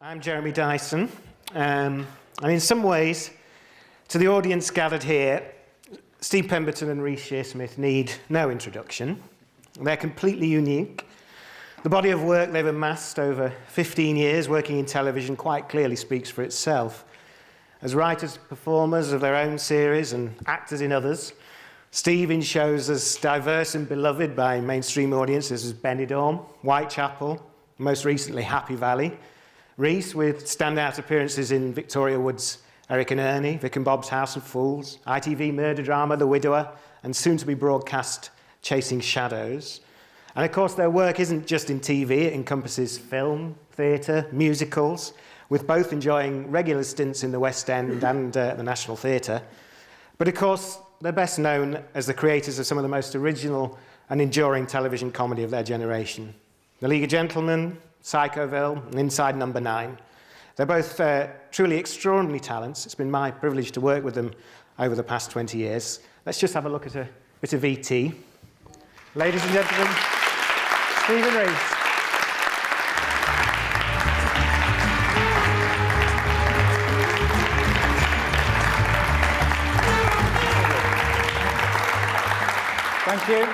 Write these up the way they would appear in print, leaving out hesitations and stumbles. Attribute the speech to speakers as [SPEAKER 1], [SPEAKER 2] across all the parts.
[SPEAKER 1] I'm Jeremy Dyson, and in some ways, to the audience gathered here, Steve Pemberton Reece Shearsmith need no introduction. They're completely unique. The body of work they've amassed over 15 years working in television quite clearly speaks for itself. As writers, performers of their own series and actors in others, Steve in shows as diverse and beloved by mainstream audiences as Benidorm, Whitechapel, most recently Happy Valley. Reece with standout appearances in Victoria Wood's Eric and Ernie, Vic and Bob's House of Fools, ITV murder drama The Widower, and soon-to-be broadcast Chasing Shadows. And of course their work isn't just in TV, it encompasses film, theatre, musicals, with both enjoying regular stints in the West End and the National Theatre. But of course they're best known as the creators of some of the most original and enduring television comedy of their generation. The League of Gentlemen, Psychoville, and Inside Number 9. They're both truly extraordinary talents. It's been my privilege to work with them over the past 20 years. Let's just have a look at a bit of ET. Ladies and gentlemen, Steve and Reece.
[SPEAKER 2] Thank you.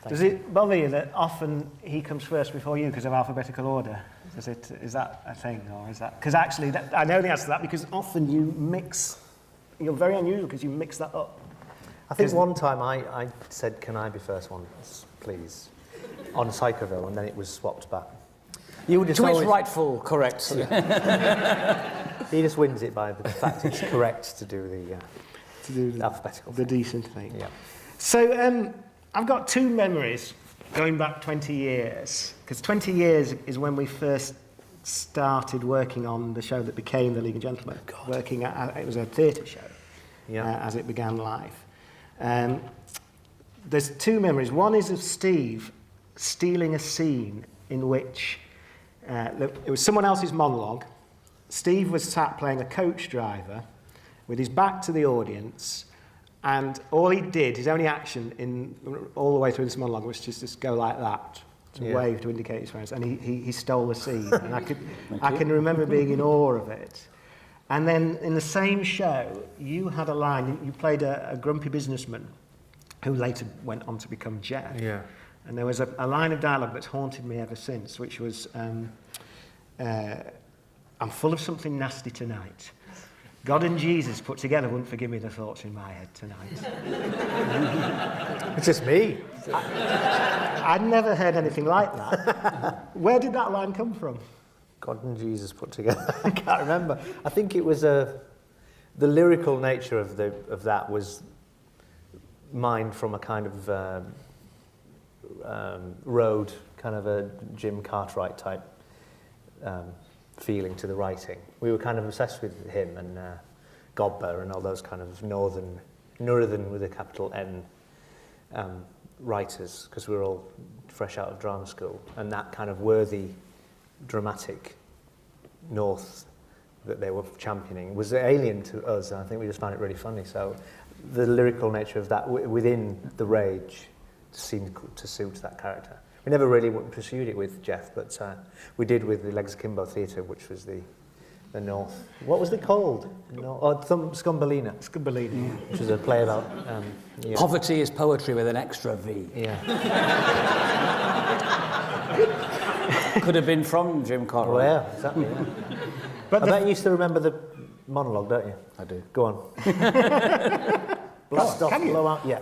[SPEAKER 2] Does it bother you that often he comes first before you because of alphabetical order? Is that a thing, or is that... Because actually, I know the answer to that, because often you mix... You're very unusual because you mix that up.
[SPEAKER 3] I think one time I said, can I be first one, please, on Psychoville, and then it was swapped back.
[SPEAKER 2] You would just
[SPEAKER 4] To
[SPEAKER 2] always...
[SPEAKER 4] its rightful, correct.
[SPEAKER 3] He just wins it by the fact it's correct to do the alphabetical
[SPEAKER 1] The
[SPEAKER 3] thing.
[SPEAKER 1] decent thing.
[SPEAKER 3] Yeah.
[SPEAKER 1] So I've got two memories going back 20 years, because 20 years is when we first started working on the show that became The League of Gentlemen. Working at, it was a theatre show, as it began live. There's two memories. One is of Steve stealing a scene in which it was someone else's monologue. Steve was sat playing a coach driver with his back to the audience, and all he did, his only action all the way through this monologue was just go like that, to wave to indicate his friends, and he stole the scene. And I can remember being in awe of it. And then in the same show, you had a line, you played a grumpy businessman who later went on to become Jeff.
[SPEAKER 3] Yeah.
[SPEAKER 1] And there was a line of dialogue that's haunted me ever since, which was, I'm full of something nasty tonight. God and Jesus put together wouldn't forgive me the thoughts in my head tonight.
[SPEAKER 3] It's just me.
[SPEAKER 1] I'd never heard anything like that. Where did that line come from?
[SPEAKER 3] God and Jesus put together. I can't remember. I think it was the lyrical nature of that was mined from a kind of road, kind of a Jim Cartwright type feeling to the writing. We were kind of obsessed with him and Godber and all those kind of northern with a capital N writers, because we were all fresh out of drama school, and that kind of worthy, dramatic north that they were championing was alien to us, and I think we just found it really funny. So the lyrical nature of that within the rage seemed to suit that character. We never really pursued it with Jeff, but we did with the Legs Akimbo Theatre, which was the North. What was it called? Scumbellina.
[SPEAKER 1] Scumbellina.
[SPEAKER 3] Which was a play about...
[SPEAKER 4] Poverty is poetry with an extra V.
[SPEAKER 3] Yeah.
[SPEAKER 4] Could have been from Jim Cartwright.
[SPEAKER 3] Well, yeah, exactly. Yeah. But I bet you used to remember the monologue, don't you?
[SPEAKER 4] I do.
[SPEAKER 3] Go on. Blast off, blow out. Yeah.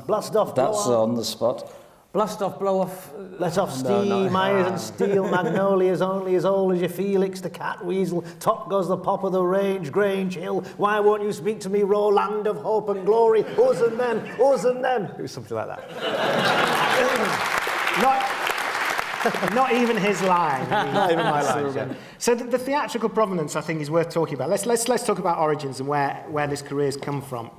[SPEAKER 3] Blast off, blow
[SPEAKER 4] That's
[SPEAKER 3] out.
[SPEAKER 4] on the spot. Blast off, blow off.
[SPEAKER 3] Let off steam, eyes and steel, magnolias only as old as your Felix the cat weasel. Top goes the pop of the range, Grange Hill. Why won't you speak to me, raw land of hope and glory? Us and them, us and them. It was something like that.
[SPEAKER 1] Not even his line.
[SPEAKER 3] Not even my lines, yeah.
[SPEAKER 1] So the theatrical provenance, I think, is worth talking about. Let's talk about origins and where this career's come from.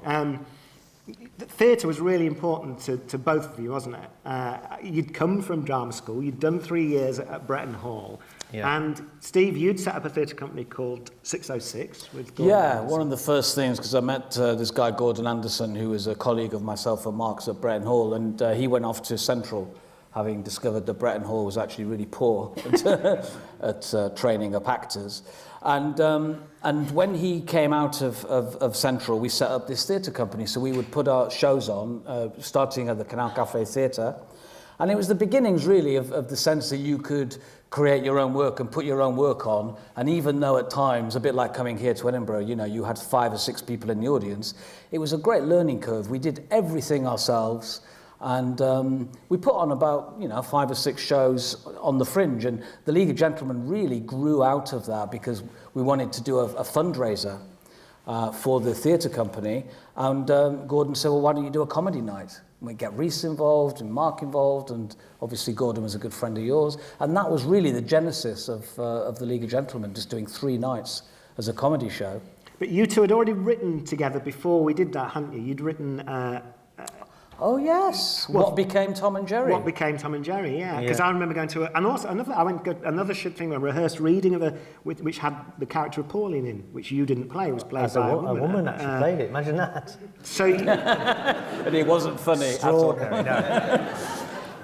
[SPEAKER 1] Theatre was really important to both of you, wasn't it? You'd come from drama school, you'd done 3 years at Bretton Hall, and Steve, you'd set up a theatre company called 606 with Gordon Anderson.
[SPEAKER 4] One of the first things, because I met this guy Gordon Anderson, who was a colleague of myself and Mark's at Bretton Hall, and he went off to Central having discovered that Bretton Hall was actually really poor at training up actors. And when he came out of Central, we set up this theatre company. So we would put our shows on, starting at the Canal Café Theatre. And it was the beginnings, really, of the sense that you could create your own work and put your own work on. And even though at times, a bit like coming here to Edinburgh, you know, you had 5 or 6 people in the audience, it was a great learning curve. We did everything ourselves. And we put on about, 5 or 6 shows on the Fringe. And the League of Gentlemen really grew out of that because we wanted to do a fundraiser for the theatre company. And Gordon said, well, why don't you do a comedy night? We get Reece involved and Mark involved, and obviously Gordon was a good friend of yours. And that was really the genesis of the League of Gentlemen, just doing 3 nights as a comedy show.
[SPEAKER 2] But you two had already written together before we did that, hadn't you? You'd written...
[SPEAKER 4] Oh, yes. What became Tom and Jerry?
[SPEAKER 2] What became Tom and Jerry, yeah. Because I remember going to... and also, another thing, a rehearsed reading of which had the character of Pauline in, which you didn't play. It was played by a woman.
[SPEAKER 3] A woman actually played it. Imagine that.
[SPEAKER 2] So...
[SPEAKER 4] and it wasn't funny at all.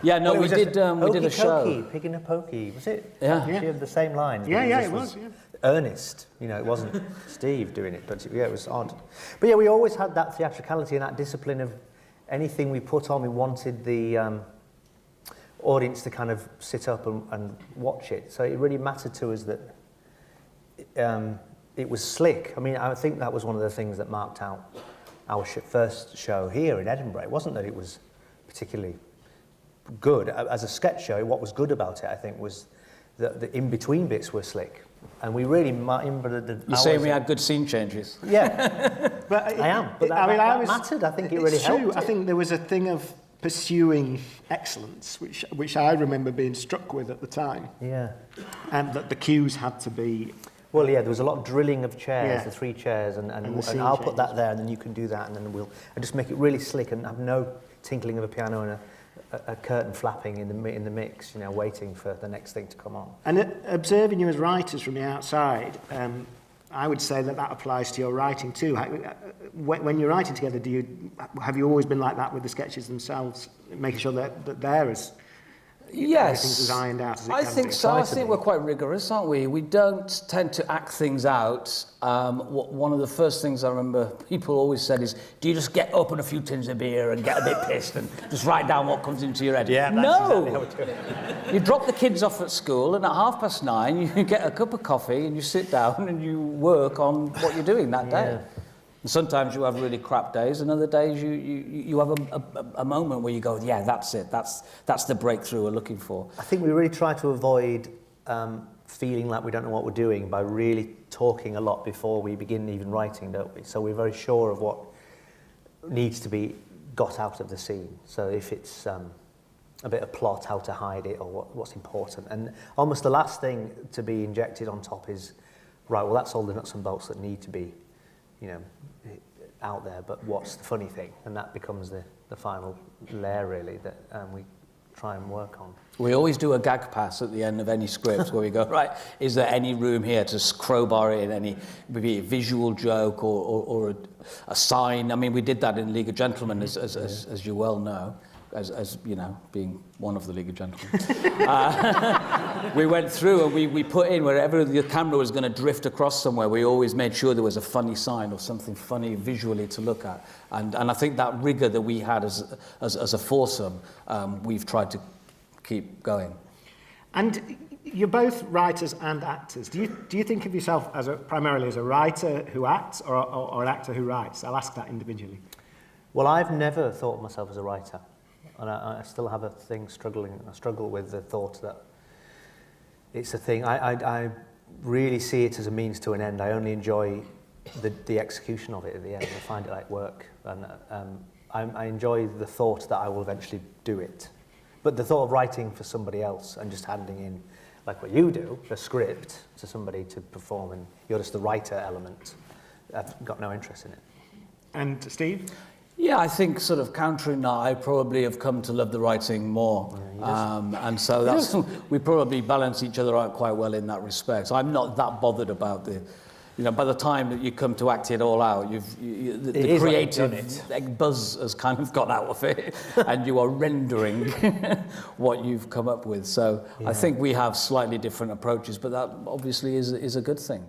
[SPEAKER 4] Yeah, no, we did a show.
[SPEAKER 3] Pig in a pokey, was it?
[SPEAKER 4] Yeah.
[SPEAKER 3] She had the same lines.
[SPEAKER 2] Yeah, it was, yeah.
[SPEAKER 3] Earnest, it wasn't Steve doing it, but yeah, it was odd. But yeah, we always had that theatricality and that discipline of anything we put on, we wanted the audience to kind of sit up and watch it. So it really mattered to us that it was slick. I mean, I think that was one of the things that marked out our first show here in Edinburgh. It wasn't that it was particularly good. As a sketch show, what was good about it, I think, was that the in-between bits were slick. And we really...
[SPEAKER 4] You're saying we had good scene changes?
[SPEAKER 3] Yeah. But I am. But that mattered. I think it really helped.
[SPEAKER 2] I think there was a thing of pursuing excellence, which I remember being struck with at the time.
[SPEAKER 3] Yeah.
[SPEAKER 2] And that the cues had to be...
[SPEAKER 3] Well, yeah, there was a lot of drilling of chairs, the 3 chairs, and I'll put that there, and then you can do that, and then I'll just make it really slick and have no tinkling of a piano and a curtain flapping in the mix, waiting for the next thing to come on.
[SPEAKER 2] And observing you as writers from the outside, I would say that applies to your writing too. When you're writing together, have you always been like that with the sketches themselves, making sure that they're as...
[SPEAKER 4] Yes,
[SPEAKER 2] as ironed out as it
[SPEAKER 4] I
[SPEAKER 2] can
[SPEAKER 4] think
[SPEAKER 2] be?
[SPEAKER 4] so. I think we're quite rigorous, aren't we? We don't tend to act things out. One of the first things I remember people always said is, do you just open a few tins of beer and get a bit pissed and just write down what comes into your head?
[SPEAKER 3] Yeah, that's
[SPEAKER 4] no!
[SPEAKER 3] exactly how we do it.
[SPEAKER 4] You drop the kids off at school, and at 9:30 you get a cup of coffee and you sit down and you work on what you're doing that day. And sometimes you have really crap days, and other days you have a moment where you go, yeah, that's it. That's the breakthrough we're looking for.
[SPEAKER 3] I think we really try to avoid feeling like we don't know what we're doing by really talking a lot before we begin even writing, don't we? So we're very sure of what needs to be got out of the scene. So if it's a bit of plot, how to hide it, or what's important. And almost the last thing to be injected on top is, right, well, that's all the nuts and bolts that need to be out there, but what's the funny thing? And that becomes the final layer, really, that we try and work on.
[SPEAKER 4] We always do a gag pass at the end of any script where we go, right, is there any room here to crowbar in maybe a visual joke or a sign? I mean, we did that in League of Gentlemen, as you well know. As being one of the League of Gentlemen. We went through and we put in wherever the camera was going to drift across somewhere, we always made sure there was a funny sign or something funny visually to look at. And I think that rigour that we had as a foursome, we've tried to keep going.
[SPEAKER 2] And you're both writers and actors. Do you think of yourself primarily as a writer who acts or an actor who writes? I'll ask that individually.
[SPEAKER 3] Well, I've never thought of myself as a writer. And I still have I struggle with the thought that it's a thing. I really see it as a means to an end. I only enjoy the execution of it at the end. I find it like work. And I enjoy the thought that I will eventually do it. But the thought of writing for somebody else and just handing in, like what you do, a script to somebody to perform, and you're just the writer element, I've got no interest in it.
[SPEAKER 2] And Steve?
[SPEAKER 4] Yeah, I think sort of countering that, I probably have come to love the writing more. And so we probably balance each other out quite well in that respect. So I'm not that bothered about the you know, by the time that you come to act it all out, the
[SPEAKER 3] is like you've done
[SPEAKER 4] creative buzz has kind of gone out of it, and you are rendering what you've come up with. So I think we have slightly different approaches, but that obviously is a good thing.